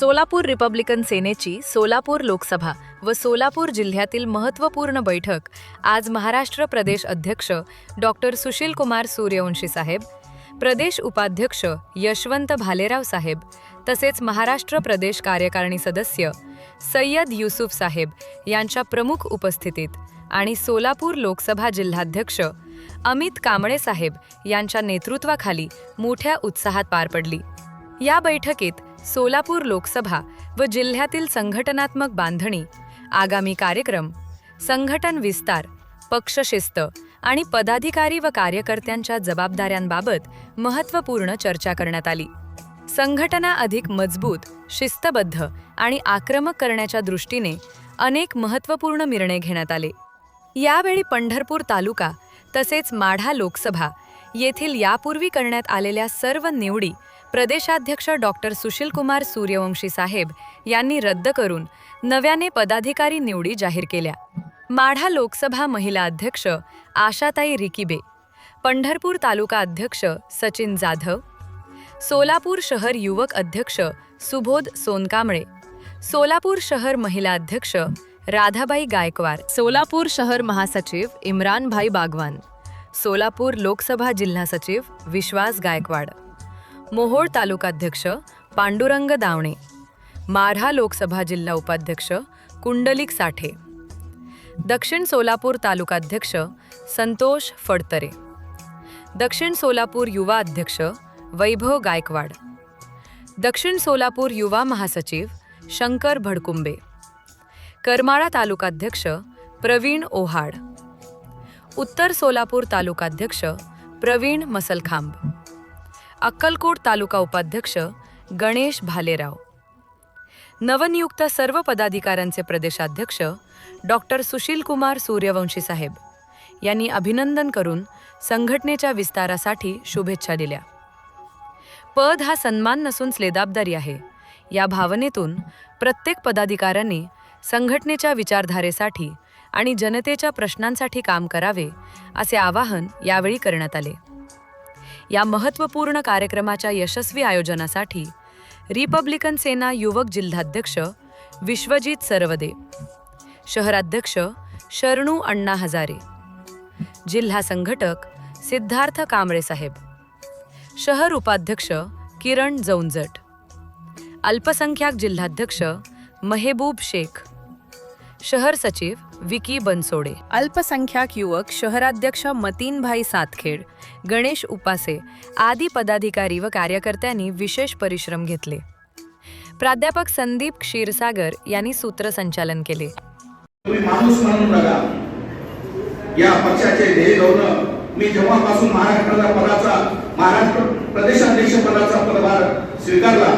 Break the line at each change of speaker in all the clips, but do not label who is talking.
Solapur Republican सेनेची Solapur Lok Sabha व सोलापूर जिल्ह्यातील महत्त्वपूर्ण बैठक आज महाराष्ट्र प्रदेश अध्यक्ष डॉक्टर सुशील कुमार सूर्यवंशी साहेब, प्रदेश उपाध्यक्ष यशवंत भालेराव साहेब तसेच महाराष्ट्र प्रदेश कार्यकारिणी सदस्य सय्यद युसुफ साहेब यांच्या प्रमुख उपस्थितीत आणि सोलापूर लोकसभा जिल्हाध्यक्ष अमित कांबळे साहेब यांच्या नेतृत्वाखाली मोठ्या उत्साहात पार पडली। या बैठकीत सोलापूर लोकसभा व जिल्ह्यातील संघटनात्मक बांधणी, आगामी कार्यक्रम, संघटन विस्तार, पक्षशिस्त आणि पदाधिकारी व कार्यकर्त्यांच्या जबाबदाऱ्यांबाबत महत्त्वपूर्ण चर्चा करण्यात आली। संघटना अधिक मजबूत, शिस्तबद्ध आणि आक्रमक करण्याच्या दृष्टीने अनेक महत्त्वपूर्ण निर्णय घेण्यात आले। यावेळी पंढरपूर तालुका तसेच माढा लोकसभा येथील यापूर्वी करण्यात आलेल्या सर्व निवडी प्रदेशाध्यक्ष डॉक्टर सुशील कुमार सूर्यवंशी साहेब यांनी रद्द करून नव्याने पदाधिकारी निवडी जाहीर केल्या। माढा लोकसभा महिला अध्यक्ष आशाताई रिकिबे, पंढरपूर तालुका अध्यक्ष सचिन जाधव, सोलापूर शहर युवक अध्यक्ष सुबोध सोनकांबळे, सोलापूर शहर महिला अध्यक्ष राधाबाई गायकवाड, सोलापूर शहर महासचिव इम्रान भाई बागवान, सोलापूर लोकसभा जिल्हा सचिव विश्वास गायकवाड, मोहोळ तालुकाध्यक्ष पांडुरंग दावणे, माढा लोकसभा जिल्हा उपाध्यक्ष कुंडलिक साठे, दक्षिण सोलापूर तालुकाध्यक्ष संतोष फडतरे, दक्षिण सोलापूर युवा अध्यक्ष वैभव गायकवाड, दक्षिण सोलापूर युवा महासचिव शंकर भडकुंबे, करमाळा तालुकाध्यक्ष प्रवीण ओहाड, उत्तर सोलापूर तालुकाध्यक्ष प्रवीण मसलखांब, अक्कलकोट तालुका उपाध्यक्ष गणेश भालेराव। नवनियुक्त सर्व पदाधिकाऱ्यांचे प्रदेशाध्यक्ष डॉक्टर सुशील कुमार सूर्यवंशी साहेब यांनी अभिनंदन करून संघटनेच्या विस्तारासाठी शुभेच्छा दिल्या। पद हा सन्मान नसून जबाबदारी आहे, या भावनेतून प्रत्येक पदाधिकाऱ्यांनी संघटनेच्या विचारधारेसाठी आणि जनतेच्या प्रश्नांसाठी काम करावे असे आवाहन यावेळी करण्यात आले। या महत्त्वपूर्ण कार्यक्रमाच्या यशस्वी आयोजनासाठी रिपब्लिकन सेना युवक जिल्हाध्यक्ष विश्वजित सरवदे, शहराध्यक्ष शरणू अण्णा हजारे, जिल्हा संघटक सिद्धार्थ कांबळे साहेब, शहर उपाध्यक्ष किरण जौंजट, अल्पसंख्याक जिल्हाध्यक्ष मेहबूब शेख, शहर सचिव विकी बनसोडे, अल्पसंख्याक युवक शहराध्यक्ष मतीनभाई सातखेड, गणेश उपासे आदी पदाधिकारी व कार्यकर्त्यांनी विशेष परिश्रम घेतले। प्राध्यापक संदीप क्षीरसागर यांनी सूत्रसंचालन केले।
तुम्ही माणूस म्हणून बघा, या पक्षाचे ध्येय धोरण मी जेव्हापासून महाराष्ट्र प्रदेशाध्यक्ष पदाचा पदभार स्वीकारला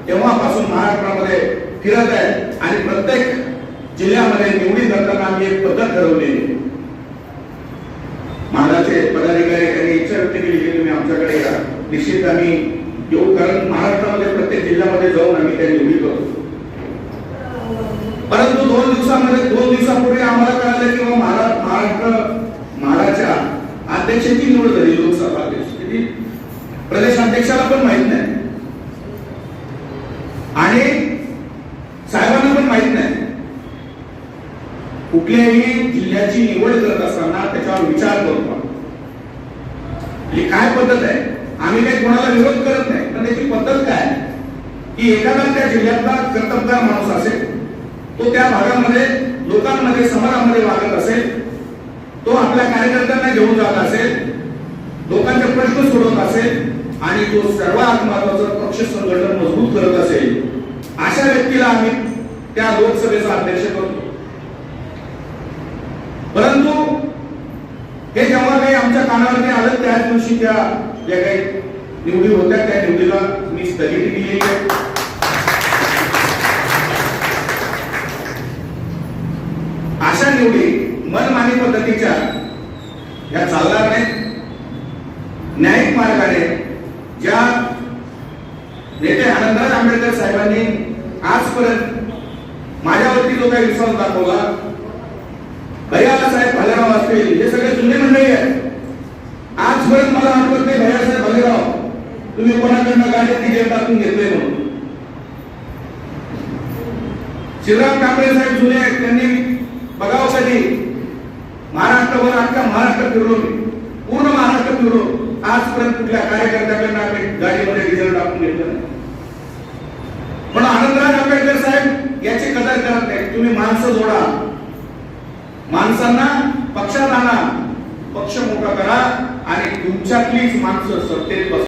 तेव्हापासून महाराष्ट्रामध्ये फिरत आहे आणि प्रत्येक जिल्ह्यामध्ये निवडी करताना आम्ही एक पद्धत ठरवली। महाराष्ट्राचे पदाधिकारी यांनी इच्छा व्यक्त केली की तुम्ही आमच्याकडे या, निश्चित आम्ही येऊ, कारण महाराष्ट्रामध्ये प्रत्येक जिल्ह्यामध्ये जाऊन आम्ही त्या निवडी करतो। परंतु 2 दिवसापूर्वी आम्हाला कळालं की महाराष्ट्राच्या अध्यक्षाची निवड झाली, लोकसभा अध्यक्ष, प्रदेशाध्यक्षाला पण माहित नाही आणि साहेबांना पण माहित नाही। कुठल्याही जिल्ह्याची निवड करत असताना त्याच्यावर विचार करतो, ही काय पद्धत आहे। आम्ही काही कोणाला विरोध करत नाही, पण त्याची पद्धत काय की एखादा त्या जिल्ह्यातला कर्तबगार माणूस असेल, तो त्या भागामध्ये लोकांमध्ये समाजामध्ये वागत असेल, तो आपल्या कार्यकर्त्यांना घेऊन जात असेल, लोकांचे प्रश्न सोडवत असेल आणि तो सर्वात महत्त्वाचं पक्ष संघटन मजबूत करत असेल, अशा व्यक्तीला आम्ही त्या लोकसभेचा अध्यक्ष करतो। परंतु हे जेव्हा काही आमच्या कानावरती आलं त्याच दिवशी त्या ज्या काही निवडी होत्या त्या निवडीला मी स्थगिती दिली आहे। अशा निवडी मनमानी पद्धतीच्या या चालणार नाहीत। न्यायिक मार्गाने ज्या नेते आनंदराज आंबेडकर साहेबांनी आजपर्यंत माझ्यावरती जो काही विश्वास दाखवला, भैयासाहेब भालेराव असतील, हे सगळे जुने मंडळी आहेत। आजपर्यंत मला आठवत नाही भैयासाहेब भालेराव तुम्ही कोणाकडनं गाडी तिकीट टाकून घेतले म्हणून। श्रीराम कांबळे साहेब जुने आहेत, त्यांनी बघावं कधी महाराष्ट्रभर अख्खा महाराष्ट्र फिरलो मी, पूर्ण महाराष्ट्र फिरलो, आजपर्यंत कुठल्या कार्यकर्त्यांना आम्ही गाडीमध्ये डिझेल टाकून घेतलं नाही. पण आनंदराज आंबेडकर साहेब याची कदर करत नाही. तुम्ही माणसं जोडा, माणसांना पक्षात आणा, पक्ष मोठा करा आणि तुमच्यातलीच माणसं सत्तेत बसा.